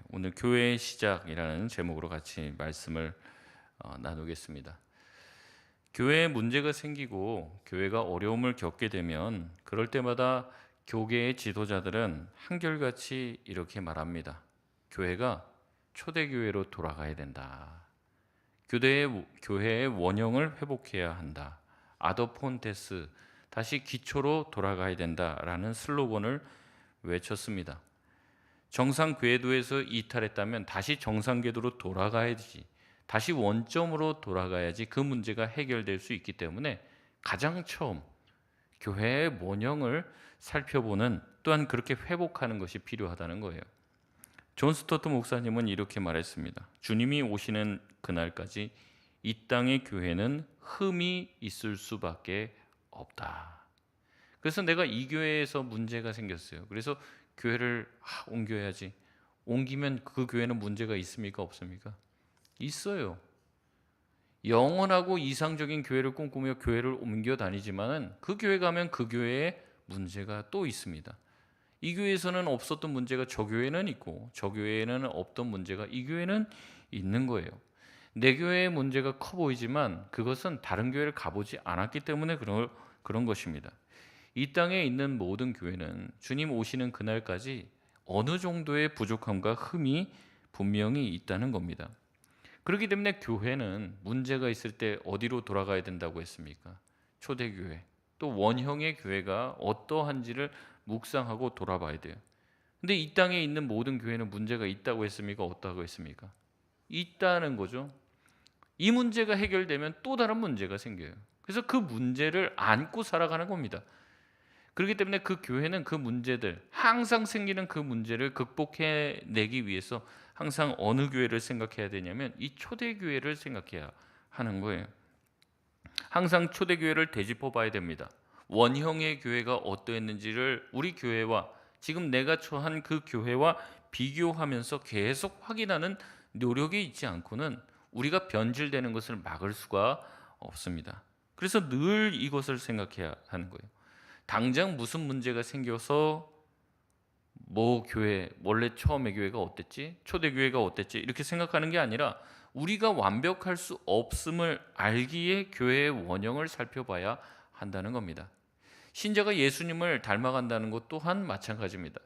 오늘 교회의 시작이라는 제목으로 같이 말씀을 나누겠습니다. 교회에 문제가 생기고 교회가 어려움을 겪게 되면 그럴 때마다 교계의 지도자들은 한결같이 이렇게 말합니다. 교회가 초대교회로 돌아가야 된다. 교회의 원형을 회복해야 한다. 아더폰테스, 다시 기초로 돌아가야 된다라는 슬로건을 외쳤습니다. 정상 궤도에서 이탈했다면 다시 정상 궤도로 돌아가야지, 다시 원점으로 돌아가야지 그 문제가 해결될 수 있기 때문에 가장 처음 교회의 원형을 살펴보는, 또한 그렇게 회복하는 것이 필요하다는 거예요. 존 스토트 목사님은 이렇게 말했습니다. 주님이 오시는 그날까지 이 땅의 교회는 흠이 있을 수밖에 없다. 그래서 내가 이 교회에서 문제가 생겼어요. 그래서 교회를 옮겨야지. 옮기면 그 교회는 문제가 있습니까? 없습니까? 있어요. 영원하고 이상적인 교회를 꿈꾸며 교회를 옮겨 다니지만은 그 교회 가면 그 교회에 문제가 또 있습니다. 이 교회에서는 없었던 문제가 저 교회는 있고, 저 교회에는 없던 문제가 이 교회는 있는 거예요. 내 교회의 문제가 커 보이지만 그것은 다른 교회를 가보지 않았기 때문에 그런 것입니다. 이 땅에 있는 모든 교회는 주님 오시는 그날까지 어느 정도의 부족함과 흠이 분명히 있다는 겁니다. 그렇기 때문에 교회는 문제가 있을 때 어디로 돌아가야 된다고 했습니까? 초대교회, 또 원형의 교회가 어떠한지를 묵상하고 돌아봐야 돼요. 근데 이 땅에 있는 모든 교회는 문제가 있다고 했습니까? 없다고 했습니까? 있다는 거죠. 이 문제가 해결되면 또 다른 문제가 생겨요. 그래서 그 문제를 안고 살아가는 겁니다. 그렇기 때문에 그 교회는 그 문제들, 항상 생기는 그 문제를 극복해내기 위해서 항상 어느 교회를 생각해야 되냐면 이 초대교회를 생각해야 하는 거예요. 항상 초대교회를 되짚어 봐야 됩니다. 원형의 교회가 어떠했는지를 우리 교회와 지금 내가 처한 그 교회와 비교하면서 계속 확인하는 노력이 있지 않고는 우리가 변질되는 것을 막을 수가 없습니다. 그래서 늘 이것을 생각해야 하는 거예요. 당장 무슨 문제가 생겨서 뭐 교회, 원래 처음에 교회가 어땠지? 초대교회가 어땠지? 이렇게 생각하는 게 아니라 우리가 완벽할 수 없음을 알기에 교회의 원형을 살펴봐야 한다는 겁니다. 신자가 예수님을 닮아간다는 것 또한 마찬가지입니다.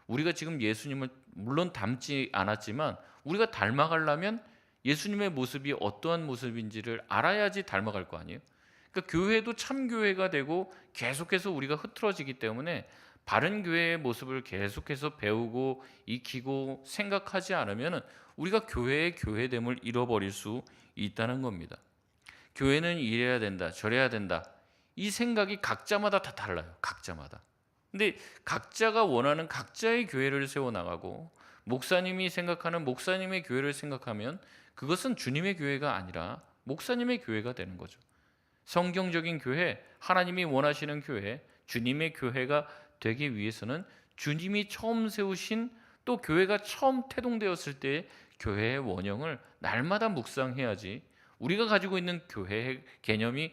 우리가 지금 예수님을 물론 닮지 않았지만 우리가 닮아가려면 예수님의 모습이 어떠한 모습인지를 알아야지 닮아갈 거 아니에요? 그러니까 교회도 참 교회가 되고 계속해서 우리가 흐트러지기 때문에 바른 교회의 모습을 계속해서 배우고 익히고 생각하지 않으면 우리가 교회의 교회됨을 잃어버릴 수 있다는 겁니다. 교회는 이래야 된다, 저래야 된다. 이 생각이 각자마다 다 달라요. 각자마다. 근데 각자가 원하는 각자의 교회를 세워나가고 목사님이 생각하는 목사님의 교회를 생각하면 그것은 주님의 교회가 아니라 목사님의 교회가 되는 거죠. 성경적인 교회, 하나님이 원하시는 교회, 주님의 교회가 되기 위해서는 주님이 처음 세우신, 또 교회가 처음 태동되었을 때 교회의 원형을 날마다 묵상해야지 우리가 가지고 있는 교회의 개념이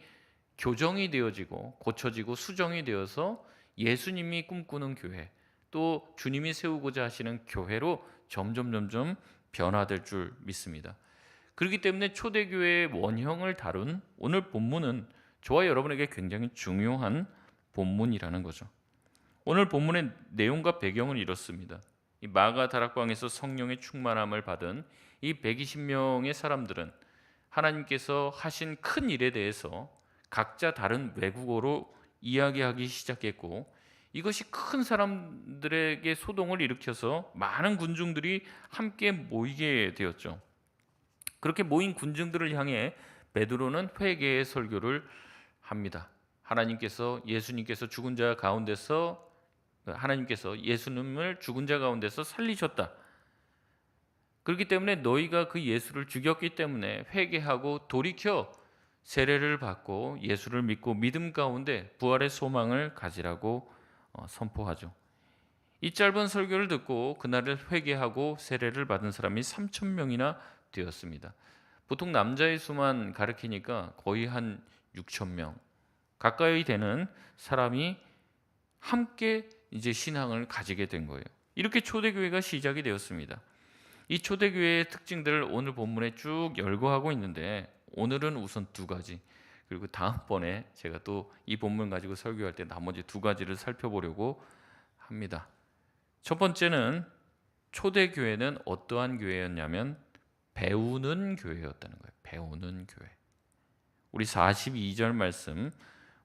교정이 되어지고 고쳐지고 수정이 되어서 예수님이 꿈꾸는 교회, 또 주님이 세우고자 하시는 교회로 점점 변화될 줄 믿습니다. 그렇기 때문에 초대교회의 원형을 다룬 오늘 본문은 저와 여러분에게 굉장히 중요한 본문이라는 거죠. 오늘 본문의 내용과 배경은 이렇습니다. 이 마가 다락방에서 성령의 충만함을 받은 이 120명의 사람들은 하나님께서 하신 큰 일에 대해서 각자 다른 외국어로 이야기하기 시작했고, 이것이 큰 사람들에게 소동을 일으켜서 많은 군중들이 함께 모이게 되었죠. 그렇게 모인 군중들을 향해 베드로는 회개의 설교를 합니다. 하나님께서 예수님을 죽은 자 가운데서 살리셨다. 그렇기 때문에 너희가 그 예수를 죽였기 때문에 회개하고 돌이켜 세례를 받고 예수를 믿고 믿음 가운데 부활의 소망을 가지라고 선포하죠. 이 짧은 설교를 듣고 그날을 회개하고 세례를 받은 사람이 3천 명이나 되었습니다. 보통 남자의 수만 가리키니까 거의 한 6천 명 가까이 되는 사람이 함께 이제 신앙을 가지게 된 거예요. 이렇게 초대교회가 시작이 되었습니다. 이 초대교회의 특징들을 오늘 본문에 쭉 열거하고 있는데, 오늘은 우선 두 가지, 그리고 다음번에 제가 또 이 본문 가지고 설교할 때 나머지 두 가지를 살펴보려고 합니다. 첫 번째는 초대교회는 어떠한 교회였냐면 배우는 교회였다는 거예요. 배우는 교회. 우리 42절 말씀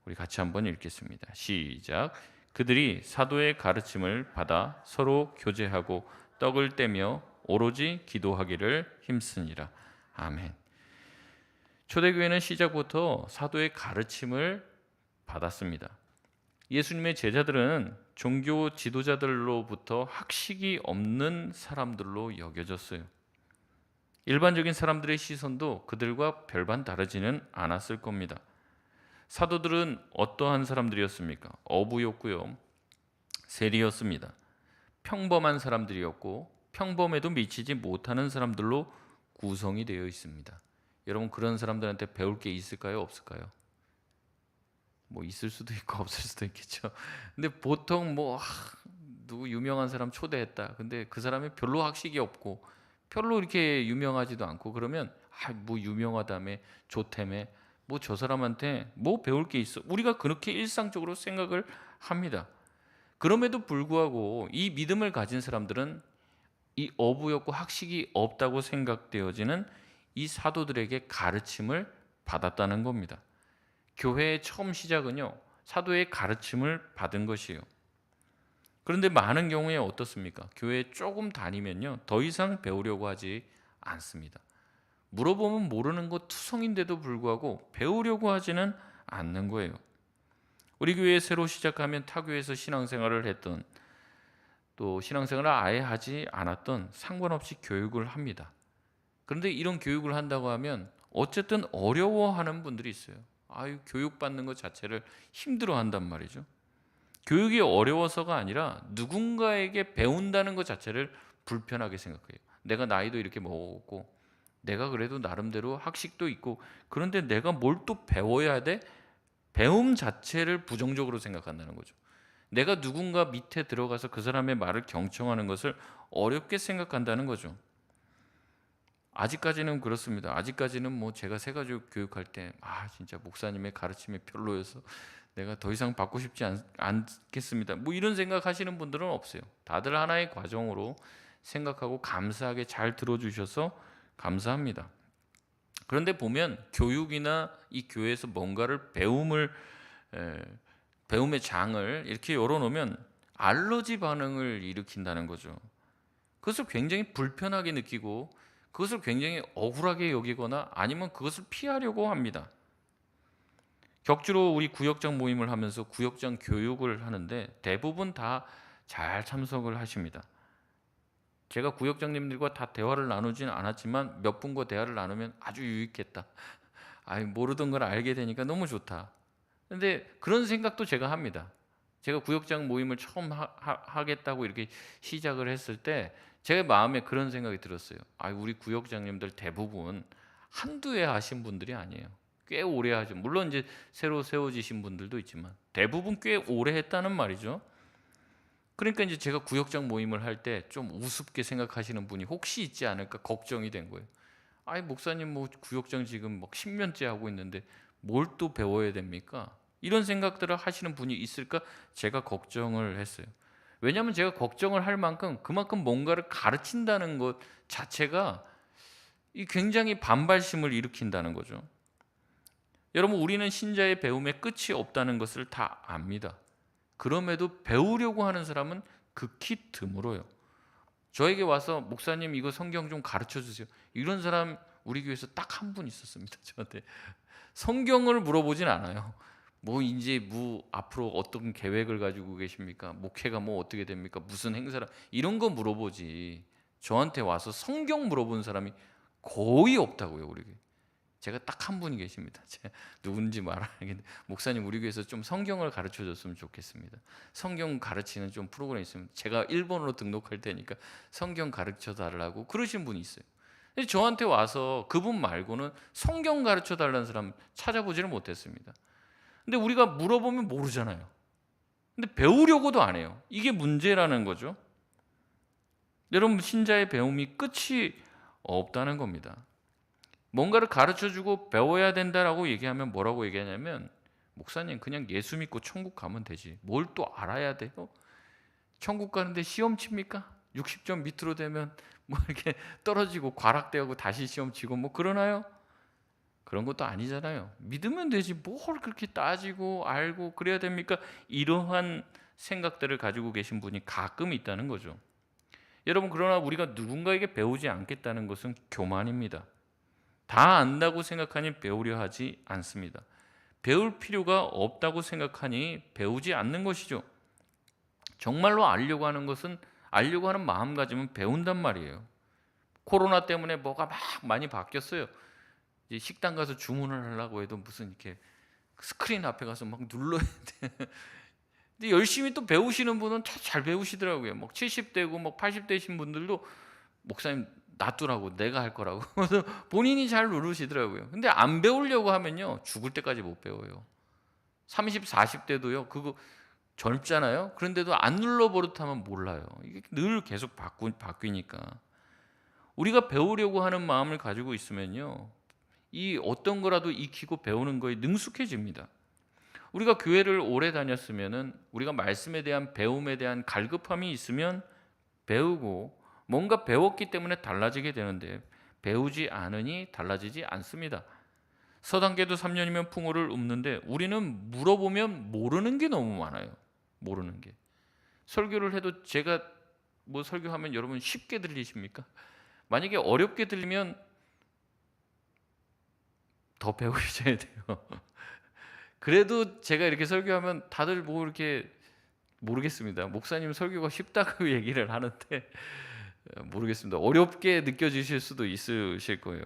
우리 같이 한번 읽겠습니다. 시작. 그들이 사도의 가르침을 받아 서로 교제하고 떡을 떼며 오로지 기도하기를 힘쓰니라. 아멘. 초대교회는 시작부터 사도의 가르침을 받았습니다. 예수님의 제자들은 종교 지도자들로부터 학식이 없는 사람들로 여겨졌어요. 일반적인 사람들의 시선도 그들과 별반 다르지는 않았을 겁니다. 사도들은 어떠한 사람들이었습니까? 어부였고요, 세리였습니다. 평범한 사람들이었고 평범에도 미치지 못하는 사람들로 구성이 되어 있습니다. 여러분, 그런 사람들한테 배울 게 있을까요? 없을까요? 뭐 있을 수도 있고 없을 수도 있겠죠. 근데 보통 누구 유명한 사람 초대했다. 근데 그 사람이 별로 학식이 없고 별로 이렇게 유명하지도 않고 그러면 뭐 유명하다며 좋다며 뭐 저 사람한테 뭐 배울 게 있어. 우리가 그렇게 일상적으로 생각을 합니다. 그럼에도 불구하고 이 믿음을 가진 사람들은 이 어부였고 학식이 없다고 생각되어지는 이 사도들에게 가르침을 받았다는 겁니다. 교회의 처음 시작은요, 사도의 가르침을 받은 것이에요. 그런데 많은 경우에 어떻습니까? 교회에 조금 다니면요, 더 이상 배우려고 하지 않습니다. 물어보면 모르는 것 투성인데도 불구하고 배우려고 하지는 않는 거예요. 우리 교회에 새로 시작하면 타교에서 신앙생활을 했던, 또 신앙생활을 아예 하지 않았던 상관없이 교육을 합니다. 그런데 이런 교육을 한다고 하면 어쨌든 어려워하는 분들이 있어요. 교육받는 것 자체를 힘들어한단 말이죠. 교육이 어려워서가 아니라 누군가에게 배운다는 것 자체를 불편하게 생각해요. 내가 나이도 이렇게 먹었고 내가 그래도 나름대로 학식도 있고 그런데 내가 뭘 또 배워야 돼? 배움 자체를 부정적으로 생각한다는 거죠. 내가 누군가 밑에 들어가서 그 사람의 말을 경청하는 것을 어렵게 생각한다는 거죠. 아직까지는 그렇습니다. 아직까지는 제가 새가족 교육할 때 진짜 목사님의 가르침이 별로여서 내가 더 이상 받고 싶지 않겠습니다. 이런 생각하시는 분들은 없어요. 다들 하나의 과정으로 생각하고 감사하게 잘 들어주셔서 감사합니다. 그런데 보면 교육이나 이 교회에서 뭔가를 배움의 장을 이렇게 열어놓으면 알러지 반응을 일으킨다는 거죠. 그것을 굉장히 불편하게 느끼고 그것을 굉장히 억울하게 여기거나 아니면 그것을 피하려고 합니다. 격주로 우리 구역장 모임을 하면서 구역장 교육을 하는데 대부분 다 잘 참석을 하십니다. 제가 구역장님들과 다 대화를 나누지는 않았지만 몇 분과 대화를 나누면 아주 유익했다. 모르던 걸 알게 되니까 너무 좋다. 근데 그런 생각도 제가 합니다. 제가 구역장 모임을 처음 하겠다고 이렇게 시작을 했을 때 제 마음에 그런 생각이 들었어요. 우리 구역장님들 대부분 한두 해 하신 분들이 아니에요. 꽤 오래 하죠. 물론 이제 새로 세워지신 분들도 있지만 대부분 꽤 오래 했다는 말이죠. 그러니까 이제 제가 구역장 모임을 할 때 좀 우습게 생각하시는 분이 혹시 있지 않을까 걱정이 된 거예요. 목사님 구역장 지금 10년째 하고 있는데 뭘 또 배워야 됩니까? 이런 생각들을 하시는 분이 있을까 제가 걱정을 했어요. 왜냐하면 제가 걱정을 할 만큼 그만큼 뭔가를 가르친다는 것 자체가 굉장히 반발심을 일으킨다는 거죠. 여러분, 우리는 신자의 배움에 끝이 없다는 것을 다 압니다. 그럼에도 배우려고 하는 사람은 극히 드물어요. 저에게 와서 목사님 이거 성경 좀 가르쳐 주세요. 이런 사람 우리 교회에서 딱 한 분 있었습니다. 저한테 성경을 물어보진 않아요. 이제 앞으로 어떤 계획을 가지고 계십니까? 목회가 어떻게 됩니까? 무슨 행사라 이런 거 물어보지. 저한테 와서 성경 물어본 사람이 거의 없다고요, 우리 교회. 제가 딱 한 분이 계십니다. 제가 누군지 말하겠는데 목사님 우리 교회에서 좀 성경을 가르쳐 줬으면 좋겠습니다. 성경 가르치는 좀 프로그램 있으면 제가 일본어로 등록할 테니까 성경 가르쳐 달라고 그러신 분이 있어요. 근데 저한테 와서 그분 말고는 성경 가르쳐 달라는 사람 찾아보지를 못했습니다. 근데 우리가 물어보면 모르잖아요. 근데 배우려고도 안 해요. 이게 문제라는 거죠. 여러분, 신자의 배움이 끝이 없다는 겁니다. 뭔가를 가르쳐주고 배워야 된다라고 얘기하면 뭐라고 얘기하냐면, 목사님 그냥 예수 믿고 천국 가면 되지 뭘 또 알아야 돼요? 천국 가는데 시험 칩니까? 60점 밑으로 되면 뭐 이렇게 떨어지고 과락되고 다시 시험 치고 뭐 그러나요? 그런 것도 아니잖아요. 믿으면 되지 뭘 그렇게 따지고 알고 그래야 됩니까? 이러한 생각들을 가지고 계신 분이 가끔 있다는 거죠. 여러분, 그러나 우리가 누군가에게 배우지 않겠다는 것은 교만입니다. 다 안다고 생각하니 배우려 하지 않습니다. 배울 필요가 없다고 생각하니 배우지 않는 것이죠. 정말로 알려고 하는 것은, 알려고 하는 마음가짐은 배운단 말이에요. 코로나 때문에 뭐가 막 많이 바뀌었어요. 이제 식당 가서 주문을 하려고 해도 무슨 이렇게 스크린 앞에 가서 막 눌러야 돼. 근데 열심히 또 배우시는 분은 잘 배우시더라고요. 막 70대고 막 80대신 분들도 목사님 놔두라고, 내가 할 거라고. 그래서 본인이 잘 누르시더라고요. 근데 안 배우려고 하면요 죽을 때까지 못 배워요. 30, 40대도요 그거 젊잖아요. 그런데도 안 눌러 버릇하면 몰라요. 이게 늘 계속 바뀌니까. 우리가 배우려고 하는 마음을 가지고 있으면요, 이 어떤 거라도 익히고 배우는 거에 능숙해집니다. 우리가 교회를 오래 다녔으면은, 우리가 말씀에 대한 배움에 대한 갈급함이 있으면 배우고, 뭔가 배웠기 때문에 달라지게 되는데 배우지 않으니 달라지지 않습니다. 서당계도 3년이면 풍어를 읊는데 우리는 물어보면 모르는 게 너무 많아요. 모르는 게. 설교를 해도, 제가 뭐 설교하면 여러분 쉽게 들리십니까? 만약에 어렵게 들리면 더 배우셔야 돼요. 그래도 제가 이렇게 설교하면 다들 뭐 이렇게, 모르겠습니다. 목사님 설교가 쉽다고 얘기를 하는데 모르겠습니다. 어렵게 느껴지실 수도 있으실 거예요.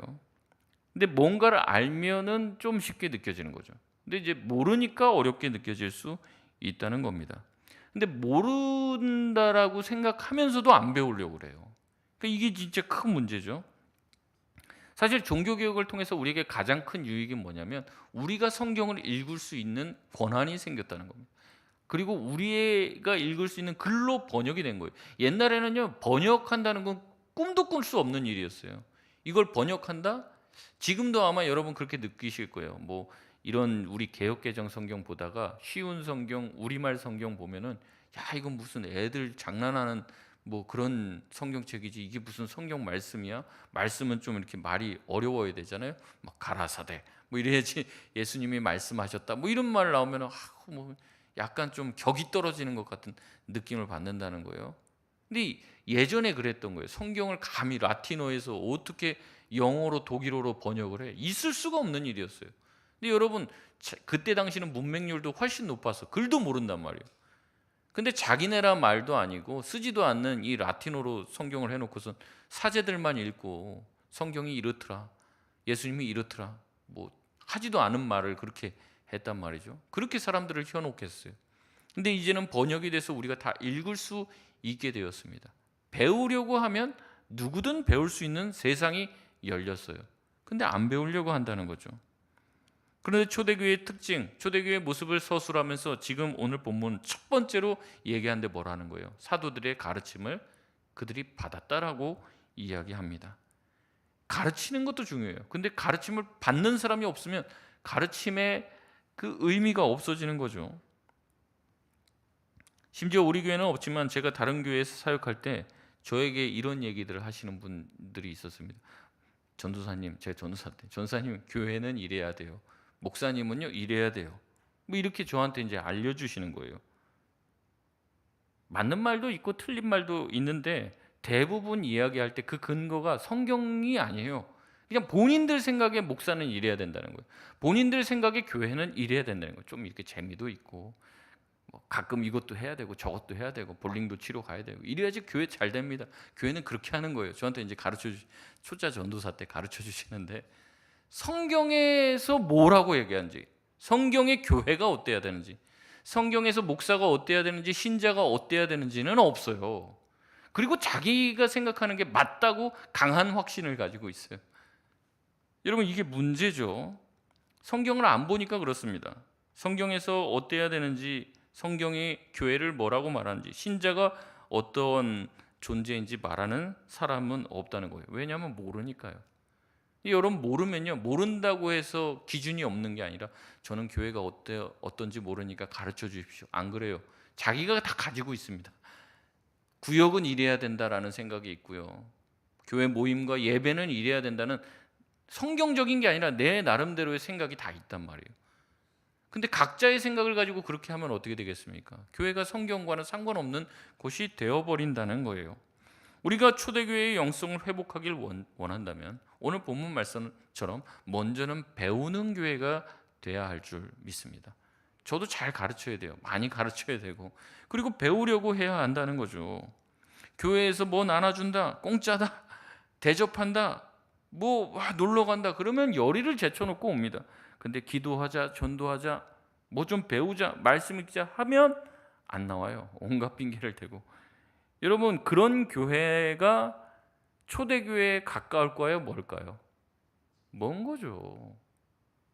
근데 뭔가를 알면은 좀 쉽게 느껴지는 거죠. 근데 이제 모르니까 어렵게 느껴질 수 있다는 겁니다. 근데 모른다라고 생각하면서도 안 배우려고 그래요. 그러니까 이게 진짜 큰 문제죠. 사실 종교 개혁을 통해서 우리에게 가장 큰 유익이 뭐냐면, 우리가 성경을 읽을 수 있는 권한이 생겼다는 겁니다. 그리고 우리가 읽을 수 있는 글로 번역이 된 거예요. 옛날에는요, 번역한다는 건 꿈도 꿀 수 없는 일이었어요. 이걸 번역한다? 지금도 아마 여러분 그렇게 느끼실 거예요. 뭐 이런 우리 개역개정 성경 보다가 쉬운 성경, 우리말 성경 보면은, 야 이건 무슨 애들 장난하는 뭐 그런 성경책이지, 이게 무슨 성경 말씀이야? 말씀은 좀 이렇게 말이 어려워야 되잖아요. 막 가라사대 뭐 이래야지 예수님이 말씀하셨다 뭐 이런 말 나오면 뭐 약간 좀 격이 떨어지는 것 같은 느낌을 받는다는 거예요. 근데 예전에 그랬던 거예요. 성경을 감히 라틴어에서 어떻게 영어로 독일어로 번역을 해? 있을 수가 없는 일이었어요. 근데 여러분, 그때 당시는 문맹률도 훨씬 높아서 글도 모른단 말이에요. 근데 자기네라 말도 아니고 쓰지도 않는 이 라틴어로 성경을 해놓고선 사제들만 읽고 성경이 이렇더라, 예수님이 이렇더라, 뭐 하지도 않은 말을 그렇게 했단 말이죠. 그렇게 사람들을 현혹했어요. 근데 이제는 번역이 돼서 우리가 다 읽을 수 있게 되었습니다. 배우려고 하면 누구든 배울 수 있는 세상이 열렸어요. 근데 안 배우려고 한다는 거죠. 그런데 초대교회의 특징, 초대교회의 모습을 서술하면서 지금 오늘 본문 첫 번째로 얘기하는데 뭐라는 거예요? 사도들의 가르침을 그들이 받았다라고 이야기합니다. 가르치는 것도 중요해요. 근데 가르침을 받는 사람이 없으면 가르침의 그 의미가 없어지는 거죠. 심지어 우리 교회는 없지만 제가 다른 교회에서 사역할 때 저에게 이런 얘기들을 하시는 분들이 있었습니다. 전도사님, 제 전도사 때, 전도사님 교회는 이래야 돼요. 목사님은요 이래야 돼요. 뭐 이렇게 저한테 이제 알려주시는 거예요. 맞는 말도 있고 틀린 말도 있는데 대부분 이야기할 때 그 근거가 성경이 아니에요. 그냥 본인들 생각에 목사는 이래야 된다는 거예요. 본인들 생각에 교회는 이래야 된다는 거예요. 좀 이렇게 재미도 있고, 뭐 가끔 이것도 해야 되고 저것도 해야 되고 볼링도 치러 가야 되고 이래야지 교회 잘 됩니다. 교회는 그렇게 하는 거예요. 저한테 이제 초짜 전도사 때 가르쳐 주시는데, 성경에서 뭐라고 얘기하는지, 성경의 교회가 어때야 되는지, 성경에서 목사가 어때야 되는지, 신자가 어때야 되는지는 없어요. 그리고 자기가 생각하는 게 맞다고 강한 확신을 가지고 있어요. 여러분, 이게 문제죠. 성경을 안 보니까 그렇습니다. 성경에서 어때야 되는지, 성경이 교회를 뭐라고 말하는지, 신자가 어떤 존재인지 말하는 사람은 없다는 거예요. 왜냐하면 모르니까요. 여러분, 모르면요, 모른다고 해서 기준이 없는 게 아니라 저는 교회가 어떤지 모르니까 가르쳐 주십시오, 안 그래요. 자기가 다 가지고 있습니다. 구역은 이래야 된다라는 생각이 있고요, 교회 모임과 예배는 이래야 된다는 성경적인 게 아니라 내 나름대로의 생각이 다 있단 말이에요. 근데 각자의 생각을 가지고 그렇게 하면 어떻게 되겠습니까? 교회가 성경과는 상관없는 곳이 되어버린다는 거예요. 우리가 초대교회의 영성을 회복하길 원한다면 오늘 본문 말씀처럼 먼저는 배우는 교회가 돼야 할 줄 믿습니다. 저도 잘 가르쳐야 돼요. 많이 가르쳐야 되고, 그리고 배우려고 해야 한다는 거죠. 교회에서 뭐 나눠준다, 공짜다, 대접한다, 뭐 놀러 간다 그러면 열의를 제쳐놓고 옵니다. 근데 기도하자, 전도하자, 뭐 좀 배우자, 말씀 읽자 하면 안 나와요. 온갖 핑계를 대고. 여러분, 그런 교회가 초대교회에 가까울까요? 멀까요? 먼 거죠.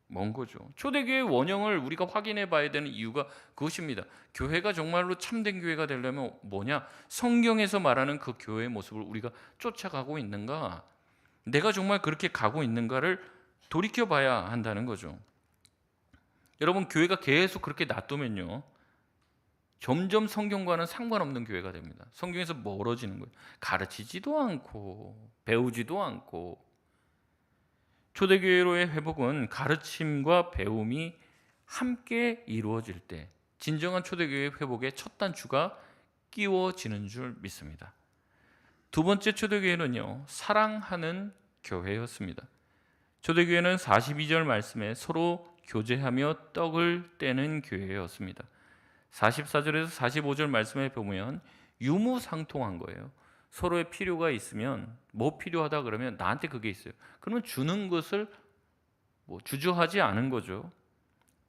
먼 거죠. 초대교회의 원형을 우리가 확인해 봐야 되는 이유가 그것입니다. 교회가 정말로 참된 교회가 되려면 뭐냐? 성경에서 말하는 그 교회의 모습을 우리가 쫓아가고 있는가? 내가 정말 그렇게 가고 있는가를 돌이켜 봐야 한다는 거죠. 여러분, 교회가 계속 그렇게 놔두면요, 점점 성경과는 상관없는 교회가 됩니다. 성경에서 멀어지는 거예요. 가르치지도 않고 배우지도 않고. 초대교회로의 회복은 가르침과 배움이 함께 이루어질 때 진정한 초대교회 회복의 첫 단추가 끼워지는 줄 믿습니다. 두 번째 초대교회는요, 사랑하는 교회였습니다. 초대교회는 42절 말씀에 서로 교제하며 떡을 떼는 교회였습니다. 44절에서 45절 말씀에 보면 유무상통한 거예요. 서로의 필요가 있으면, 뭐 필요하다 그러면 나한테 그게 있어요. 그러면 주는 것을 주저하지 않은 거죠.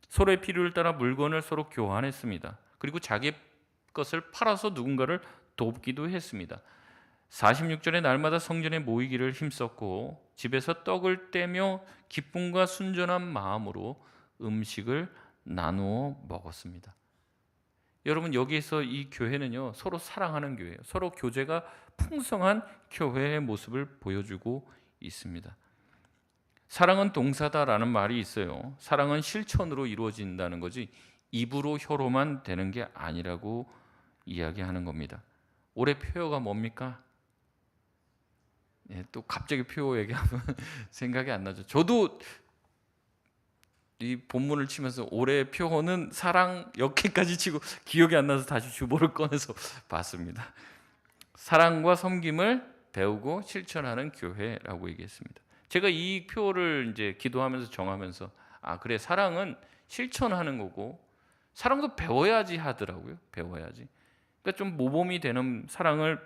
서로의 필요를 따라 물건을 서로 교환했습니다. 그리고 자기 것을 팔아서 누군가를 돕기도 했습니다. 46절에 날마다 성전에 모이기를 힘썼고 집에서 떡을 떼며 기쁨과 순전한 마음으로 음식을 나누어 먹었습니다. 여러분, 여기에서 이 교회는요, 서로 사랑하는 교회예요. 서로 교제가 풍성한 교회의 모습을 보여주고 있습니다. 사랑은 동사다라는 말이 있어요. 사랑은 실천으로 이루어진다는 거지 입으로 혀로만 되는 게 아니라고 이야기하는 겁니다. 올해 표어가 뭡니까? 또 갑자기 표어 얘기하면 생각이 안 나죠. 저도 이 본문을 치면서 올해 표어는 사랑 여기까지 치고 기억이 안 나서 다시 주보를 꺼내서 봤습니다. 사랑과 섬김을 배우고 실천하는 교회라고 얘기했습니다. 제가 이 표어를 이제 기도하면서 정하면서 그래, 사랑은 실천하는 거고 사랑도 배워야지 하더라고요. 배워야지. 그러니까 좀 모범이 되는 사랑을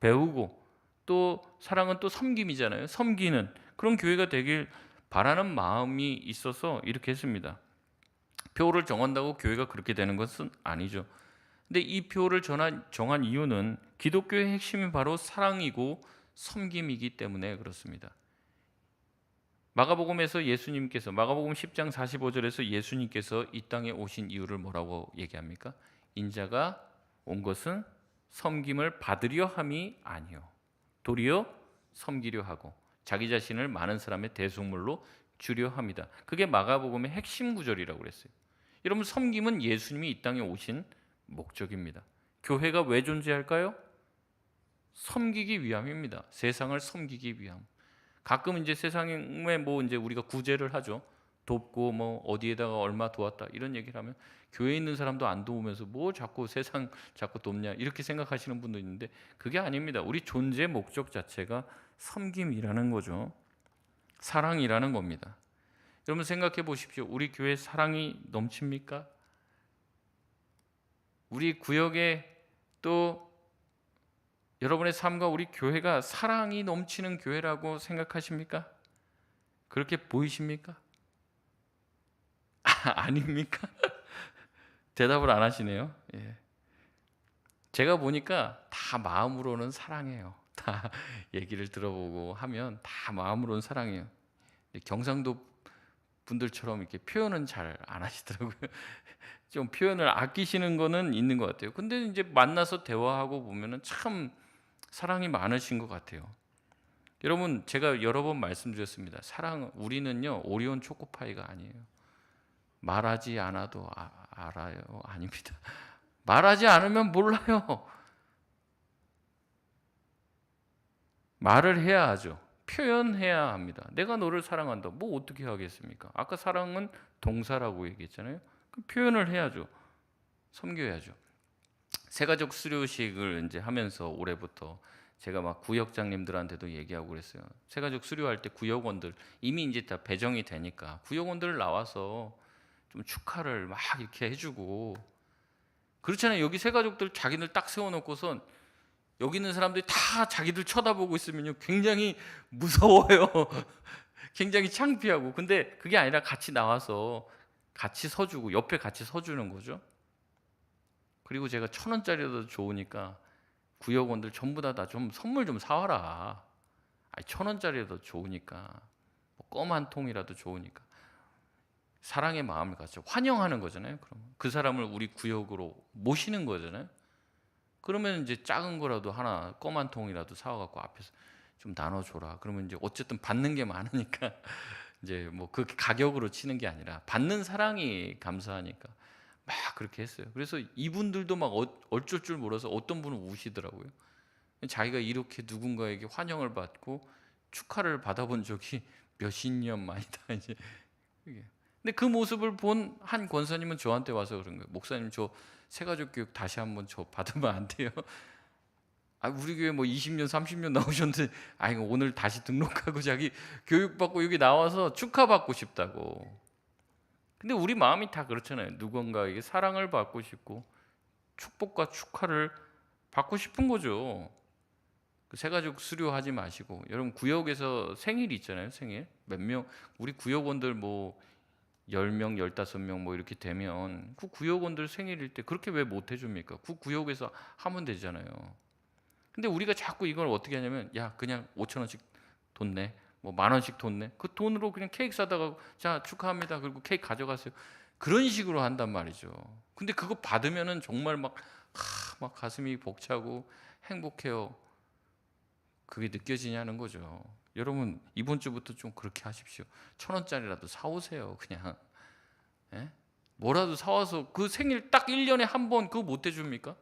배우고, 또 사랑은 또 섬김이잖아요. 섬기는 그런 교회가 되길 바라는 마음이 있어서 이렇게 했습니다. 표를 정한다고 교회가 그렇게 되는 것은 아니죠. 근데 이 표를 정한 이유는 기독교의 핵심이 바로 사랑이고 섬김이기 때문에 그렇습니다. 마가복음에서 예수님께서, 마가복음 10장 45절에서 예수님께서 이 땅에 오신 이유를 뭐라고 얘기합니까? 인자가 온 것은 섬김을 받으려 함이 아니요 도리어 섬기려 하고 자기 자신을 많은 사람의 대속물로 주려 합니다. 그게 마가복음의 핵심 구절이라고 그랬어요. 여러분, 섬김은 예수님이 이 땅에 오신 목적입니다. 교회가 왜 존재할까요? 섬기기 위함입니다. 세상을 섬기기 위함. 가끔 이제 세상에 이제 우리가 구제를 하죠. 돕고 어디에다가 얼마 도왔다 이런 얘기를 하면 교회에 있는 사람도 안 도우면서 뭐 자꾸 세상 자꾸 돕냐 이렇게 생각하시는 분도 있는데 그게 아닙니다. 우리 존재 목적 자체가 섬김이라는 거죠. 사랑이라는 겁니다. 여러분, 생각해 보십시오. 우리 교회 사랑이 넘칩니까? 우리 구역에 또 여러분의 삶과 우리 교회가 사랑이 넘치는 교회라고 생각하십니까? 그렇게 보이십니까? 아닙니까? 대답을 안 하시네요. 예. 제가 보니까 다 마음으로는 사랑해요. 다 얘기를 들어보고 하면 다 마음으로는 사랑해요. 경상도 분들처럼 이렇게 표현은 잘 안 하시더라고요. 좀 표현을 아끼시는 거는 있는 것 같아요. 근데 이제 만나서 대화하고 보면은 참 사랑이 많으신 것 같아요. 여러분, 제가 여러 번 말씀드렸습니다. 우리는요 오리온 초코파이가 아니에요. 말하지 않아도 알아요. 아닙니다. 말하지 않으면 몰라요. 말을 해야 하죠. 표현해야 합니다. 내가 너를 사랑한다. 뭐 어떻게 하겠습니까? 아까 사랑은 동사라고 얘기했잖아요. 표현을 해야죠. 섬겨야죠. 새가족 수료식을 이제 하면서 올해부터 제가 막 구역장님들한테도 얘기하고 그랬어요. 새가족 수료할 때 구역원들 이미 이제 다 배정이 되니까 구역원들 나와서 좀 축하를 막 이렇게 해주고 그렇잖아요. 여기 새가족들 자기들 딱 세워놓고선 여기 있는 사람들이 다 자기들 쳐다보고 있으면요 굉장히 무서워요. 굉장히 창피하고. 근데 그게 아니라 같이 나와서 같이 서주고 옆에 같이 서주는 거죠. 그리고 제가 1,000원짜리라도 좋으니까 구역원들 전부 다 좀 선물 좀 사와라. 1,000원짜리라도 좋으니까 껌 한 통이라도 좋으니까 사랑의 마음을 갖죠. 환영하는 거잖아요. 그러면 그 사람을 우리 구역으로 모시는 거잖아요. 그러면 이제 작은 거라도 하나 껌 한 통이라도 사와갖고 앞에서 좀 나눠줘라. 그러면 이제 어쨌든 받는 게 많으니까 이제 뭐 그 가격으로 치는 게 아니라 받는 사랑이 감사하니까 막 그렇게 했어요. 그래서 이분들도 막 어쩔 줄 몰라서 어떤 분은 우시더라고요. 자기가 이렇게 누군가에게 환영을 받고 축하를 받아본 적이 몇십 년 만이다 이제. 근데 그 모습을 본 한 권사님은 저한테 와서 그런 거예요. 목사님, 저 새가족 교육 다시 한번 저 받으면 안 돼요? 우리 교회 뭐 20년 30년 나오셨는데 이거 오늘 다시 등록하고 자기 교육받고 여기 나와서 축하받고 싶다고. 근데 우리 마음이 다 그렇잖아요. 누군가에게 사랑을 받고 싶고 축복과 축하를 받고 싶은 거죠. 그 새가족 수료하지 마시고, 여러분 구역에서 생일 있잖아요. 생일 몇 명, 우리 구역원들 뭐 10명 15명 뭐 이렇게 되면 그 구역원들 생일일 때 그렇게 왜 못 해줍니까? 그 구역에서 하면 되잖아요. 근데 우리가 자꾸 이걸 어떻게 하냐면, 야 그냥 5,000원씩 돈 내, 뭐 10,000원씩 돈 내, 그 돈으로 그냥 케이크 사다가 자 축하합니다 그리고 케이크 가져가세요, 그런 식으로 한단 말이죠. 근데 그거 받으면은 정말 막 가슴이 벅차고 행복해요. 그게 느껴지냐는 거죠. 여러분 이번 주부터 좀 그렇게 하십시오. 1,000원짜리라도 사오세요. 그냥 뭐라도 사와서 그 생일 딱 1년에 한 번 그거 못 해줍니까?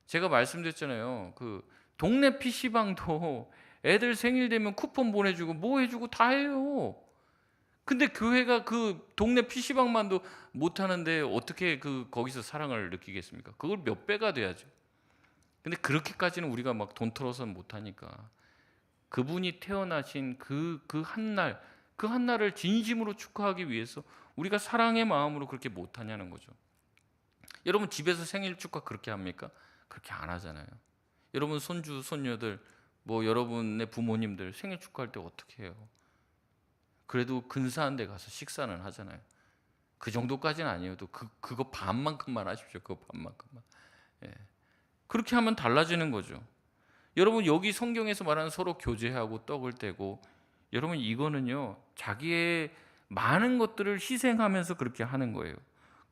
제가 말씀드렸잖아요. 그 동네 PC방도 애들 생일 되면 쿠폰 보내주고 뭐 해주고 다 해요. 근데 교회가 그 동네 PC방만도 못하는데 어떻게 거기서 사랑을 느끼겠습니까? 그걸 몇 배가 돼야죠. 근데 그렇게까지는 우리가 막 돈 털어서는 못하니까 그분이 태어나신 그 한날, 그 한날을 진심으로 축하하기 위해서 우리가 사랑의 마음으로 그렇게 못하냐는 거죠. 여러분 집에서 생일 축하 그렇게 합니까? 그렇게 안 하잖아요. 여러분 손주 손녀들 뭐 여러분의 부모님들 생일 축하할 때 어떻게 해요? 그래도 근사한 데 가서 식사는 하잖아요. 그 정도까지는 아니어도 그거 반만큼만 하십시오. 그거 반만큼만. 그렇게 하면 달라지는 거죠. 여러분 여기 성경에서 말하는 서로 교제하고 떡을 떼고, 여러분 이거는요 자기의 많은 것들을 희생하면서 그렇게 하는 거예요.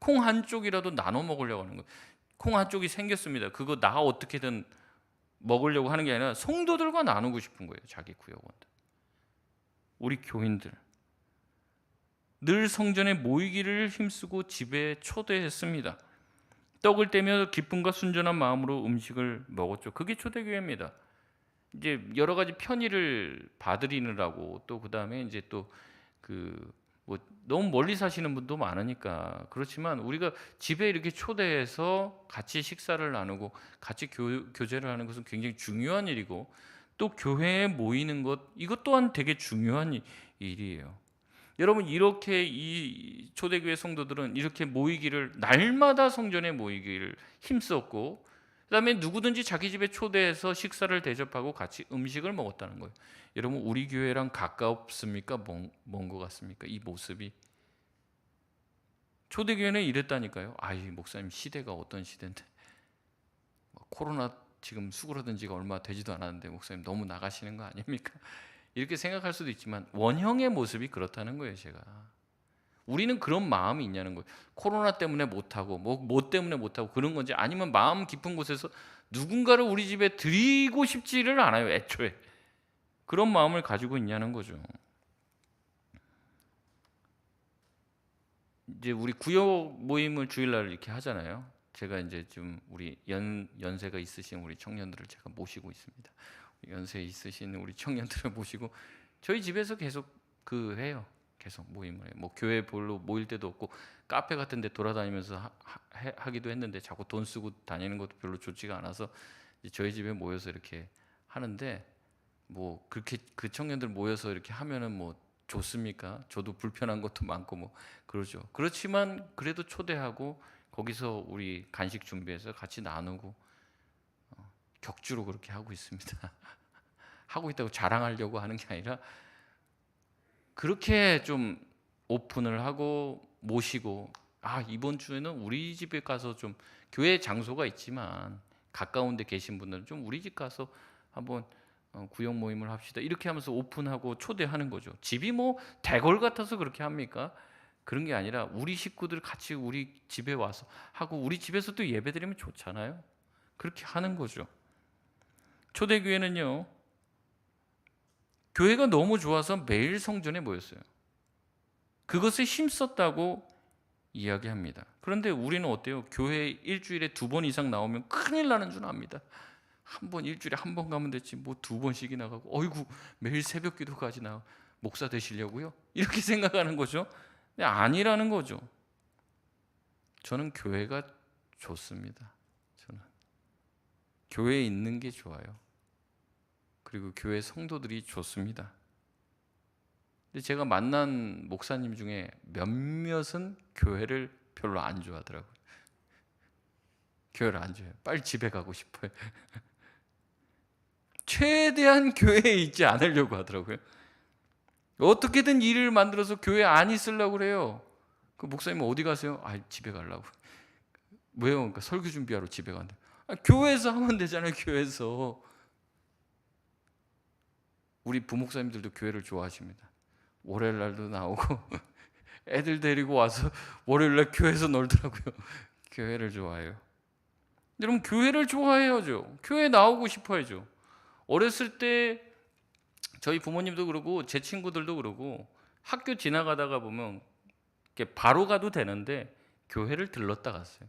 콩 한 쪽이라도 나눠 먹으려고 하는 거예요. 콩 한 쪽이 생겼습니다. 그거 나 어떻게든 먹으려고 하는 게 아니라 성도들과 나누고 싶은 거예요. 자기 구역원들, 우리 교인들 늘 성전에 모이기를 힘쓰고 집에 초대했습니다. 떡을 떼며 기쁨과 순전한 마음으로 음식을 먹었죠. 그게 초대교회입니다. 이제 여러 가지 편의를 받으리느라고 또 그다음에 이제 또 뭐 너무 멀리 사시는 분도 많으니까 그렇지만 우리가 집에 이렇게 초대해서 같이 식사를 나누고 같이 교제를 하는 것은 굉장히 중요한 일이고, 또 교회에 모이는 것 이것 또한 되게 중요한 일이에요. 여러분 이렇게 이 초대교회 성도들은 이렇게 모이기를, 날마다 성전에 모이기를 힘썼고, 그다음에 누구든지 자기 집에 초대해서 식사를 대접하고 같이 음식을 먹었다는 거예요. 여러분 우리 교회랑 가깝습니까? 먼 것 같습니까? 이 모습이. 초대교회는 이랬다니까요. 목사님 시대가 어떤 시대인데 코로나 지금 수그러든 지가 얼마 되지도 않았는데 목사님 너무 나가시는 거 아닙니까? 이렇게 생각할 수도 있지만 원형의 모습이 그렇다는 거예요. 제가 우리는 그런 마음이 있냐는 거예요. 코로나 때문에 못하고 뭐 때문에 못하고 그런 건지, 아니면 마음 깊은 곳에서 누군가를 우리 집에 들이고 싶지를 않아요, 애초에. 그런 마음을 가지고 있냐는 거죠. 이제 우리 구역 모임을 주일날 이렇게 하잖아요. 제가 이제 좀 우리 연세가 있으신 우리 청년들을 제가 모시고 있습니다. 연세 있으신 우리 청년들을 모시고 저희 집에서 계속 해요. 계속 모임을 해요. 뭐 교회 별로 모일 때도 없고 카페 같은 데 돌아다니면서 하기도 했는데 자꾸 돈 쓰고 다니는 것도 별로 좋지가 않아서 이제 저희 집에 모여서 이렇게 하는데, 뭐 그렇게 그 청년들 모여서 이렇게 하면은 뭐 좋습니까? 저도 불편한 것도 많고 뭐 그러죠. 그렇지만 그래도 초대하고 거기서 우리 간식 준비해서 같이 나누고 격주로 그렇게 하고 있습니다. 하고 있다고 자랑하려고 하는 게 아니라 그렇게 좀 오픈을 하고 모시고, 이번 주에는 우리 집에 가서 좀, 교회 장소가 있지만 가까운 데 계신 분들은 좀 우리 집 가서 한번 구역 모임을 합시다, 이렇게 하면서 오픈하고 초대하는 거죠. 집이 뭐 대궐 같아서 그렇게 합니까? 그런 게 아니라 우리 식구들 같이 우리 집에 와서 하고 우리 집에서 또 예배드리면 좋잖아요. 그렇게 하는 거죠. 초대교회는요, 교회가 너무 좋아서 매일 성전에 모였어요. 그것에 힘썼다고 이야기합니다. 그런데 우리는 어때요? 교회 일주일에 2번 이상 나오면 큰일 나는 줄 압니다. 일주일에 한 번 가면 됐지 뭐 2번씩이나 가고, 어이구 매일 새벽 기도까지 나 목사 되시려고요? 이렇게 생각하는 거죠. 근데 아니라는 거죠. 저는 교회가 좋습니다. 저는 교회에 있는 게 좋아요. 그리고 교회 성도들이 좋습니다. 근데 제가 만난 목사님 중에 몇몇은 교회를 별로 안 좋아하더라고요. 교회를 안 좋아해요. 빨리 집에 가고 싶어요. 최대한 교회에 있지 않으려고 하더라고요. 어떻게든 일을 만들어서 교회 안 있으려고 그래요. 그 목사님은 어디 가세요? 집에 가려고. 왜요? 그러니까 설교 준비하러 집에 간다. 교회에서 하면 되잖아요. 교회에서. 우리 부목사님들도 교회를 좋아하십니다. 월요일 날도 나오고 애들 데리고 와서 월요일 날 교회에서 놀더라고요. 교회를 좋아해요. 여러분, 교회를 좋아해야죠. 교회 나오고 싶어야죠. 어렸을 때 저희 부모님도 그러고 제 친구들도 그러고 학교 지나가다가 보면 이렇게 바로 가도 되는데 교회를 들렀다 갔어요.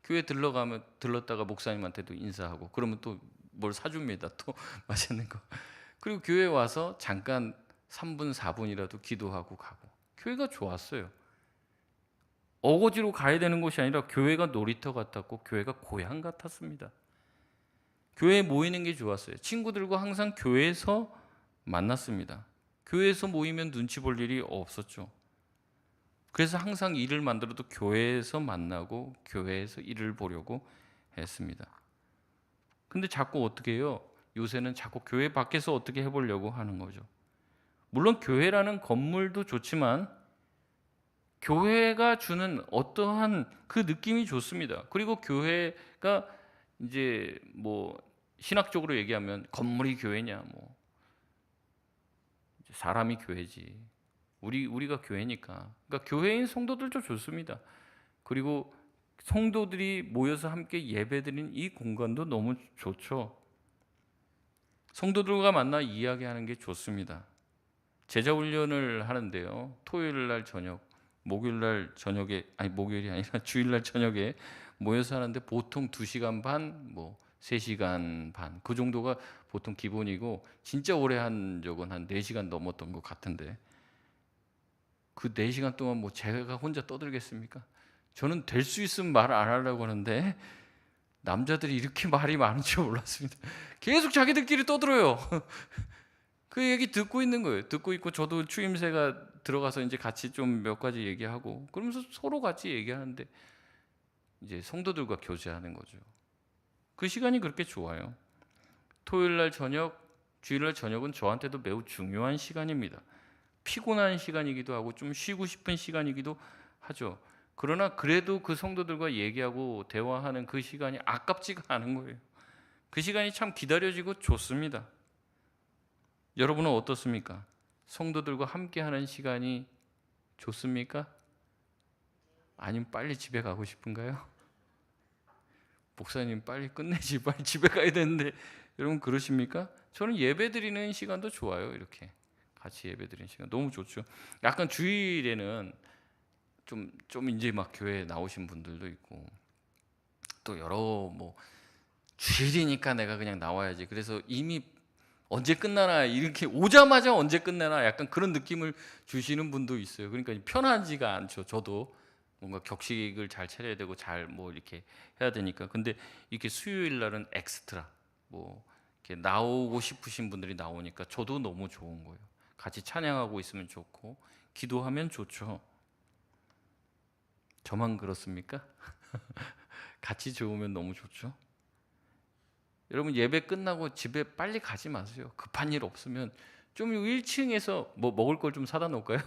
교회 들렀다가 목사님한테도 인사하고 그러면 또 뭘 사줍니다. 또 맛있는 거. 그리고 교회 와서 잠깐 3분 4분이라도 기도하고 가고. 교회가 좋았어요. 어거지로 가야 되는 곳이 아니라 교회가 놀이터 같았고 교회가 고향 같았습니다. 교회에 모이는 게 좋았어요. 친구들과 항상 교회에서 만났습니다. 교회에서 모이면 눈치 볼 일이 없었죠. 그래서 항상 일을 만들어도 교회에서 만나고 교회에서 일을 보려고 했습니다. 근데 자꾸 어떻게 해요? 요새는 자꾸 교회 밖에서 어떻게 해보려고 하는 거죠. 물론 교회라는 건물도 좋지만 교회가 주는 어떠한 그 느낌이 좋습니다. 그리고 교회가 이제 뭐 신학적으로 얘기하면 건물이 교회냐, 뭐 사람이 교회지. 우리가 교회니까. 그러니까 교회인 성도들도 좋습니다. 그리고 성도들이 모여서 함께 예배드리는 이 공간도 너무 좋죠. 성도들과 만나 이야기하는 게 좋습니다. 제자 훈련을 하는데요. 토요일 날 저녁, 목요일 날 저녁에, 목요일이 아니라 주일 날 저녁에 모여서 하는데 보통 2시간 반, 뭐 3시간 반, 그 정도가 보통 기본이고, 진짜 오래 한 적은 한 4시간 넘었던 것 같은데, 그 4시간 동안 뭐 제가 혼자 떠들겠습니까? 저는 될 수 있으면 말 안 하려고 하는데 남자들이 이렇게 말이 많은 줄 몰랐습니다. 계속 자기들끼리 떠들어요. 그 얘기 듣고 있는 거예요. 듣고 있고 저도 추임새가 들어가서 이제 같이 좀 몇 가지 얘기하고 그러면서 서로 같이 얘기하는데 이제 성도들과 교제하는 거죠. 그 시간이 그렇게 좋아요. 토요일 날 저녁, 주일 날 저녁은 저한테도 매우 중요한 시간입니다. 피곤한 시간이기도 하고 좀 쉬고 싶은 시간이기도 하죠. 그러나 그래도 그 성도들과 얘기하고 대화하는 그 시간이 아깝지가 않은 거예요. 그 시간이 참 기다려지고 좋습니다. 여러분은 어떻습니까? 성도들과 함께하는 시간이 좋습니까? 아니면 빨리 집에 가고 싶은가요? 목사님 빨리 끝내지, 빨리 집에 가야 되는데, 여러분 그러십니까? 저는 예배 드리는 시간도 좋아요. 이렇게 같이 예배 드리는 시간 너무 좋죠. 약간 주일에는 좀 이제 막 교회에 나오신 분들도 있고, 또 여러 뭐 주일이니까 내가 그냥 나와야지, 그래서 이미 언제 끝나나, 이렇게 오자마자 언제 끝나나 약간 그런 느낌을 주시는 분도 있어요. 그러니까 편하지가 않죠. 저도 뭔가 격식을 잘 차려야 되고 잘 뭐 이렇게 해야 되니까. 근데 이렇게 수요일 날은 엑스트라 뭐 이렇게 나오고 싶으신 분들이 나오니까 저도 너무 좋은 거예요. 같이 찬양하고 있으면 좋고 기도하면 좋죠. 저만 그렇습니까? 같이 좋으면 너무 좋죠. 여러분 예배 끝나고 집에 빨리 가지 마세요. 급한 일 없으면 좀 1층에서 뭐 먹을 걸 좀 사다 놓을까요?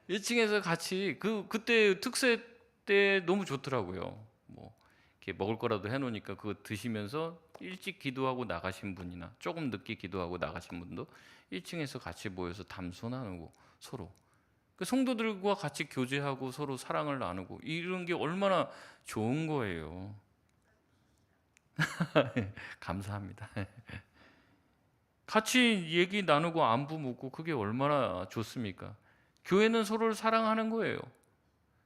1층에서 같이 그때 특세 때 너무 좋더라고요. 뭐 이렇게 먹을 거라도 해놓으니까 그거 드시면서 일찍 기도하고 나가신 분이나 조금 늦게 기도하고 나가신 분도 1층에서 같이 모여서 담소 나누고 서로 그 성도들과 같이 교제하고 서로 사랑을 나누고 이런 게 얼마나 좋은 거예요. 감사합니다. 같이 얘기 나누고 안부 묻고 그게 얼마나 좋습니까? 교회는 서로를 사랑하는 거예요.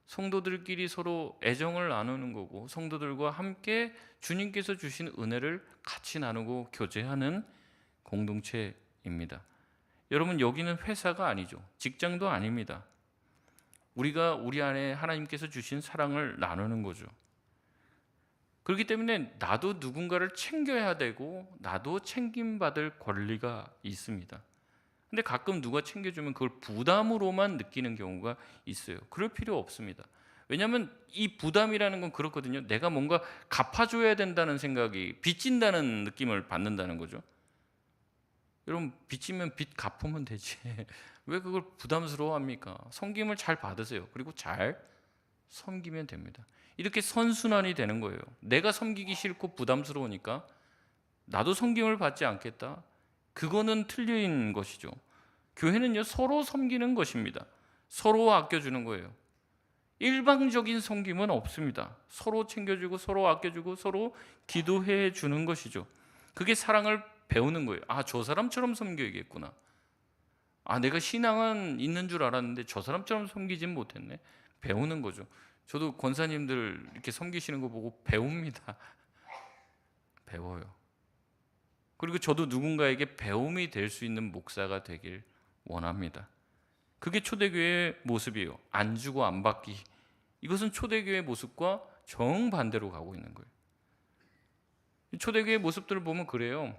성도들끼리 서로 애정을 나누는 거고 성도들과 함께 주님께서 주신 은혜를 같이 나누고 교제하는 공동체입니다. 여러분 여기는 회사가 아니죠. 직장도 아닙니다. 우리가 우리 안에 하나님께서 주신 사랑을 나누는 거죠. 그렇기 때문에 나도 누군가를 챙겨야 되고 나도 챙김받을 권리가 있습니다. 근데 가끔 누가 챙겨주면 그걸 부담으로만 느끼는 경우가 있어요. 그럴 필요 없습니다. 왜냐하면 이 부담이라는 건 그렇거든요. 내가 뭔가 갚아줘야 된다는 생각이 빚진다는 느낌을 받는다는 거죠. 여러분 빚지면 빚 갚으면 되지. 왜 그걸 부담스러워합니까? 섬김을 잘 받으세요. 그리고 잘 섬기면 됩니다. 이렇게 선순환이 되는 거예요. 내가 섬기기 싫고 부담스러우니까 나도 섬김을 받지 않겠다. 그거는 틀린 것이죠. 교회는요 서로 섬기는 것입니다. 서로 아껴주는 거예요. 일방적인 섬김은 없습니다. 서로 챙겨주고 서로 아껴주고 서로 기도해 주는 것이죠. 그게 사랑을 배우는 거예요. 아, 저 사람처럼 섬겨야겠구나. 아, 내가 신앙은 있는 줄 알았는데 저 사람처럼 섬기진 못했네. 배우는 거죠. 저도 권사님들 이렇게 섬기시는 거 보고 배웁니다. 배워요. 그리고 저도 누군가에게 배움이 될 수 있는 목사가 되길 원합니다. 그게 초대교회의 모습이에요. 안 주고 안 받기. 이것은 초대교회의 모습과 정반대로 가고 있는 거예요. 초대교회의 모습들을 보면 그래요.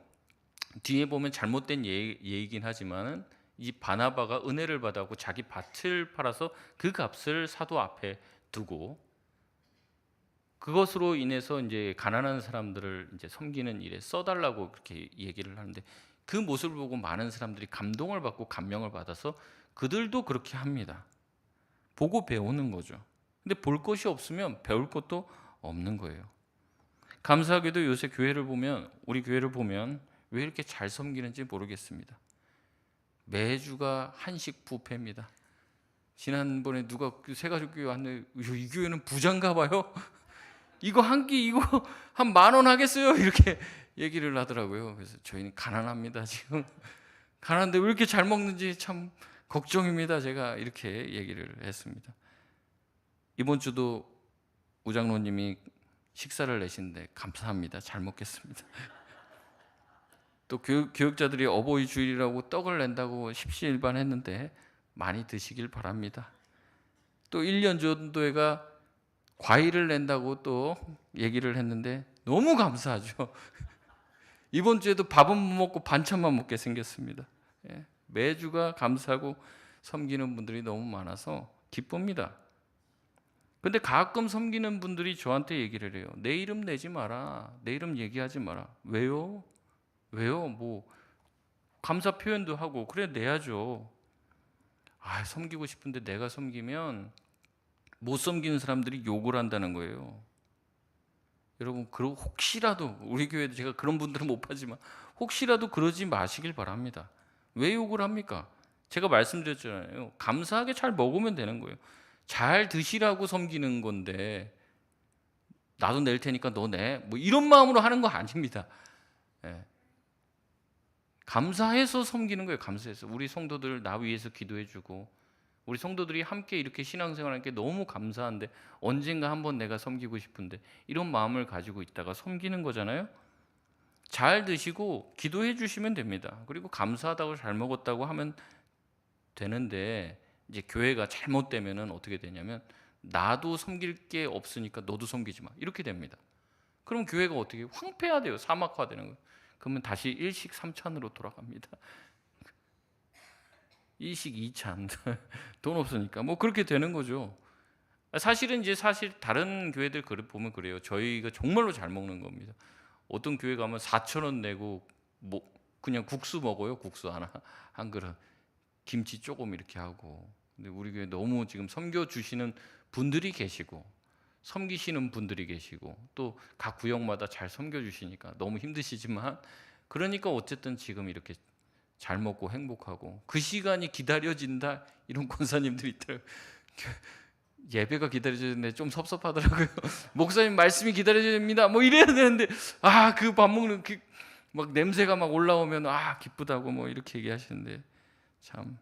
뒤에 보면 잘못된 예이긴 하지만 이 바나바가 은혜를 받아고 자기 밭을 팔아서 그 값을 사도 앞에 두고 그것으로 인해서 이제 가난한 사람들을 이제 섬기는 일에 써달라고 그렇게 얘기를 하는데 그 모습을 보고 많은 사람들이 감동을 받고 감명을 받아서 그들도 그렇게 합니다. 보고 배우는 거죠. 근데 볼 것이 없으면 배울 것도 없는 거예요. 감사하게도 요새 교회를 보면 우리 교회를 보면 왜 이렇게 잘 섬기는지 모르겠습니다. 매주가 한식 뷔페입니다. 지난번에 누가 새가족교회 왔는데 이 교회는 부자인가 봐요. 이거 한 끼 이거 한 10,000원 하겠어요? 이렇게 얘기를 하더라고요. 그래서 저희는 가난합니다. 지금 가난한데 왜 이렇게 잘 먹는지 참 걱정입니다. 제가 이렇게 얘기를 했습니다. 이번 주도 우장로님이 식사를 내신데 감사합니다. 잘 먹겠습니다. 또 교육자들이 어버이 주일이라고 떡을 낸다고 십시일반했는데 많이 드시길 바랍니다. 또 1년 전도회가 과일을 낸다고 또 얘기를 했는데 너무 감사하죠. 이번 주에도 밥은 못 먹고 반찬만 먹게 생겼습니다. 매주가 감사하고 섬기는 분들이 너무 많아서 기쁩니다. 근데 가끔 섬기는 분들이 저한테 얘기를 해요. 내 이름 내지 마라. 내 이름 얘기하지 마라. 왜요? 왜요? 뭐 감사 표현도 하고 그래 내야죠. 아, 섬기고 싶은데 내가 섬기면 못 섬기는 사람들이 욕을 한다는 거예요. 여러분, 그리고 혹시라도 우리 교회도 제가 그런 분들은 못 하지만 혹시라도 그러지 마시길 바랍니다. 왜 욕을 합니까? 제가 말씀드렸잖아요. 감사하게 잘 먹으면 되는 거예요. 잘 드시라고 섬기는 건데 나도 낼 테니까 너 내. 뭐 이런 마음으로 하는 거 아닙니다. 예. 감사해서 섬기는 거예요. 감사해서. 우리 성도들 나 위해서 기도해 주고 우리 성도들이 함께 이렇게 신앙생활하는 게 너무 감사한데 언젠가 한번 내가 섬기고 싶은데 이런 마음을 가지고 있다가 섬기는 거잖아요. 잘 드시고 기도해 주시면 됩니다. 그리고 감사하다고 잘 먹었다고 하면 되는데 이제 교회가 잘못되면은 어떻게 되냐면 나도 섬길 게 없으니까 너도 섬기지 마. 이렇게 됩니다. 그럼 교회가 어떻게 황폐화돼요. 사막화되는 거예요. 그러면 다시 일식 삼찬으로 돌아갑니다. 일식 이찬 돈 없으니까 뭐 그렇게 되는 거죠. 사실은 이제 다른 교회들 보면 그래요. 저희가 정말로 잘 먹는 겁니다. 어떤 교회 가면 4천 원 내고 뭐 그냥 국수 먹어요. 국수 하나 한 그릇 김치 조금 이렇게 하고. 근데 우리 교회 너무 지금 섬겨 주시는 분들이 계시고 섬기시는 분들이 계시고 또 각 구역마다 잘 섬겨 주시니까 너무 힘드시지만 그러니까 어쨌든 지금 이렇게 잘 먹고 행복하고 그 시간이 기다려진다 이런 권사님들이 있더라고요. 예배가 기다려지는데 좀 섭섭하더라고요. 목사님 말씀이 기다려집니다. 뭐 이래야 되는데 그 밥 먹는 막 냄새가 막 올라오면 기쁘다고 뭐 이렇게 얘기하시는데 참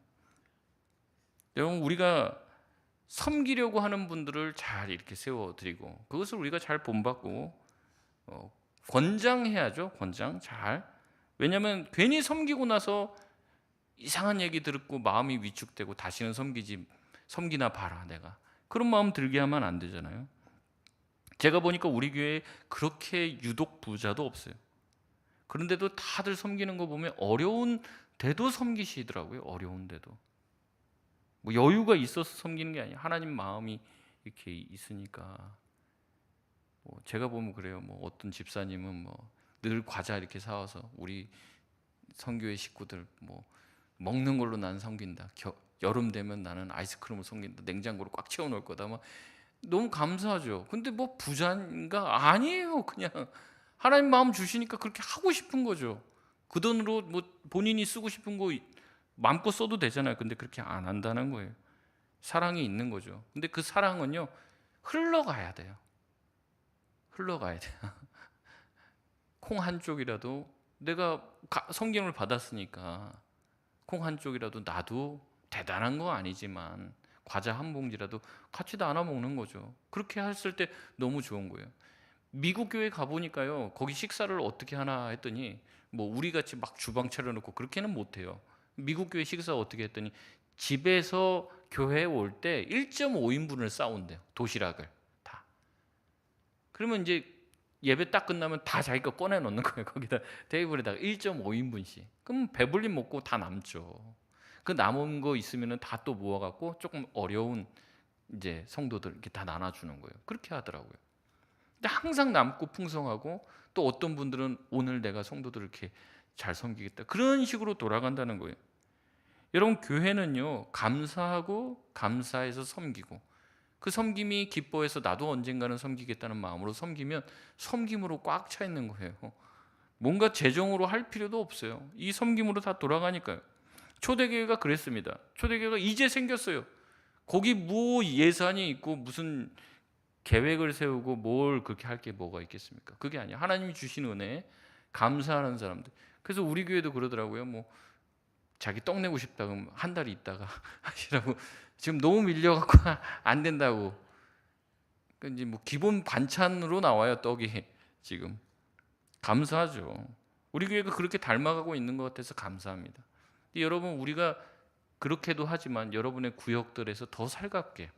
여러분 우리가 섬기려고 하는 분들을 잘 이렇게 세워드리고 그것을 우리가 잘 본받고 권장해야죠. 권장 잘. 왜냐하면 괜히 섬기고 나서 이상한 얘기 듣고 마음이 위축되고 다시는 섬기나 봐라 내가 그런 마음 들게 하면 안 되잖아요. 제가 보니까 우리 교회에 그렇게 유독 부자도 없어요. 그런데도 다들 섬기는 거 보면 어려운데도 섬기시더라고요. 어려운데도 뭐 여유가 있어서 섬기는 게 아니에요. 하나님 마음이 이렇게 있으니까. 뭐 제가 보면 그래요. 뭐 어떤 집사님은 뭐 늘 과자 이렇게 사와서 우리 선교회 식구들 뭐 먹는 걸로 나는 섬긴다. 여름 되면 나는 아이스크림을 섬긴다. 냉장고로 꽉 채워 놓을 거다. 막 너무 감사하죠. 근데 뭐 부자인가? 아니에요. 그냥 하나님 마음 주시니까 그렇게 하고 싶은 거죠. 그 돈으로 뭐 본인이 쓰고 싶은 거 마음껏 써도 되잖아요. 근데 그렇게 안 한다는 거예요. 사랑이 있는 거죠. 근데 그 사랑은요 흘러가야 돼요. 흘러가야 돼요. 콩 한 쪽이라도 내가 성경을 받았으니까 콩 한 쪽이라도 나도 대단한 거 아니지만 과자 한 봉지라도 같이 나눠 먹는 거죠. 그렇게 했을 때 너무 좋은 거예요. 미국 교회 가보니까요 거기 식사를 어떻게 하나 했더니 뭐 우리 같이 막 주방 차려놓고 그렇게는 못해요. 미국 교회 식사 어떻게 했더니 집에서 교회에 올 때 1.5인분을 싸온대요. 도시락을 다. 그러면 이제 예배 딱 끝나면 다 자기 거 꺼내 놓는 거예요. 거기다 테이블에다가 1.5인분씩. 그럼 배불리 먹고 다 남죠. 그 남은 거 있으면은 다 또 모아 갖고 조금 어려운 이제 성도들 이렇게 다 나눠 주는 거예요. 그렇게 하더라고요. 근데 항상 남고 풍성하고 또 어떤 분들은 오늘 내가 성도들을 이렇게 잘 섬기겠다. 그런 식으로 돌아간다는 거예요. 여러분 교회는요. 감사하고 감사해서 섬기고 그 섬김이 기뻐해서 나도 언젠가는 섬기겠다는 마음으로 섬기면 섬김으로 꽉 차 있는 거예요. 뭔가 재정으로 할 필요도 없어요. 이 섬김으로 다 돌아가니까요. 초대교회가 그랬습니다. 초대교회가 이제 생겼어요. 거기 뭐 예산이 있고 무슨 계획을 세우고 뭘 그렇게 할 게 뭐가 있겠습니까? 그게 아니야. 하나님이 주신 은혜에 감사하는 사람들. 그래서 우리 교회도 그러더라고요. 뭐 자기 떡 내고 싶다 그러면 한 달 있다가 하시라고 지금 너무 밀려갖고 안 된다고. 그러니까 이제 뭐 기본 반찬으로 나와요 떡이 지금. 감사하죠. 우리 교회가 그렇게 닮아가고 있는 것 같아서 감사합니다. 여러분 우리가 그렇게도 하지만 여러분의 구역들에서 더 살갑게.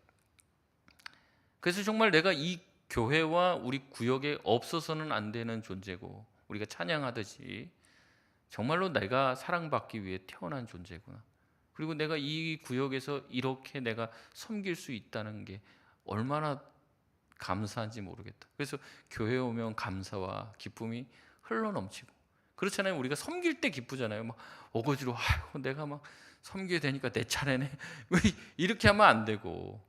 그래서 정말 내가 이 교회와 우리 구역에 없어서는 안 되는 존재고 우리가 찬양하듯이 정말로 내가 사랑받기 위해 태어난 존재구나. 그리고 내가 이 구역에서 이렇게 내가 섬길 수 있다는 게 얼마나 감사한지 모르겠다. 그래서 교회에 오면 감사와 기쁨이 흘러넘치고 그렇잖아요. 우리가 섬길 때 기쁘잖아요. 막 어거지로 아이고 내가 막 섬기게 되니까 내 차례네. 이렇게 하면 안 되고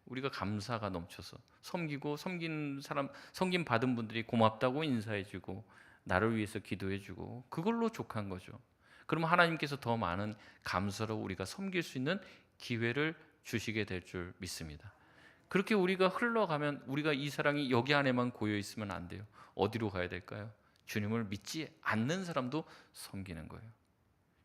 우리가 감사가 넘쳐서 섬기고 섬긴 사람 섬김 받은 분들이 고맙다고 인사해주고 나를 위해서 기도해주고 그걸로 족한 거죠. 그러면 하나님께서 더 많은 감사로 우리가 섬길 수 있는 기회를 주시게 될 줄 믿습니다. 그렇게 우리가 흘러가면 우리가 이 사랑이 여기 안에만 고여 있으면 안 돼요. 어디로 가야 될까요? 주님을 믿지 않는 사람도 섬기는 거예요.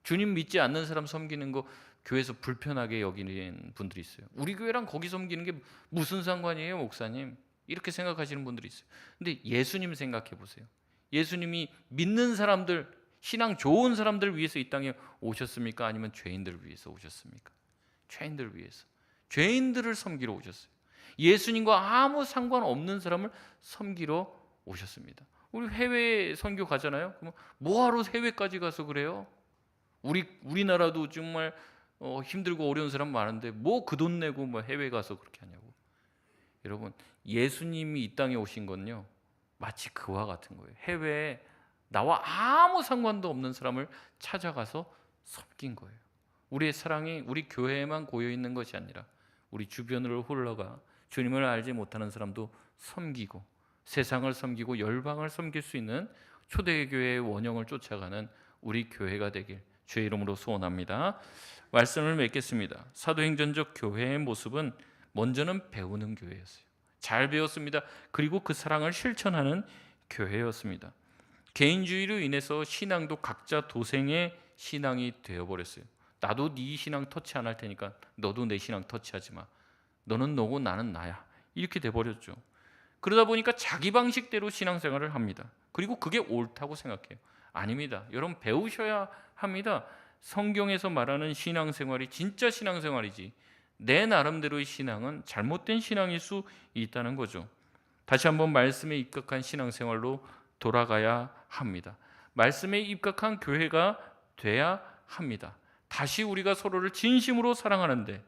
주님 믿지 않는 사람 섬기는 거 교회에서 불편하게 여기는 분들이 있어요. 우리 교회랑 거기 섬기는 게 무슨 상관이에요, 목사님? 이렇게 생각하시는 분들이 있어요. 근데 예수님 생각해 보세요. 예수님이 믿는 사람들, 신앙 좋은 사람들 위해서 이 땅에 오셨습니까? 아니면 죄인들을 위해서 오셨습니까? 죄인들을 위해서. 죄인들을 섬기러 오셨어요. 예수님과 아무 상관없는 사람을 섬기러 오셨습니다. 우리 해외 선교 가잖아요. 그럼 뭐하러 해외까지 가서 그래요? 우리나라도 정말 힘들고 어려운 사람 많은데 뭐 그 돈 내고 뭐 해외 가서 그렇게 하냐고. 여러분, 예수님이 이 땅에 오신 건요 마치 그와 같은 거예요. 해외에 나와 아무 상관도 없는 사람을 찾아가서 섬긴 거예요. 우리의 사랑이 우리 교회에만 고여 있는 것이 아니라 우리 주변으로 흘러가 주님을 알지 못하는 사람도 섬기고 세상을 섬기고 열방을 섬길 수 있는 초대교회의 원형을 쫓아가는 우리 교회가 되길 주의 이름으로 소원합니다. 말씀을 맺겠습니다. 사도행전적 교회의 모습은 먼저는 배우는 교회였어요. 잘 배웠습니다. 그리고 그 사랑을 실천하는 교회였습니다. 개인주의로 인해서 신앙도 각자 도생의 신앙이 되어버렸어요. 나도 네 신앙 터치 안 할 테니까 너도 내 신앙 터치하지 마. 너는 너고 나는 나야. 이렇게 돼버렸죠. 그러다 보니까 자기 방식대로 신앙생활을 합니다. 그리고 그게 옳다고 생각해요. 아닙니다. 여러분, 배우셔야 합니다. 성경에서 말하는 신앙생활이 진짜 신앙생활이지 내 나름대로의 신앙은 잘못된 신앙일 수 있다는 거죠. 다시 한번 말씀에 입각한 신앙생활로 돌아가야 합니다. 말씀에 입각한 교회가 돼야 합니다. 다시 우리가 서로를 진심으로 사랑하는데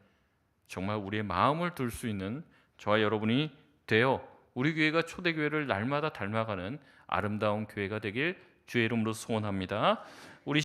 정말 우리의 마음을 둘 수 있는 저와 여러분이 되어 우리 교회가 초대교회를 날마다 닮아가는 아름다운 교회가 되길 주의 이름으로 소원합니다.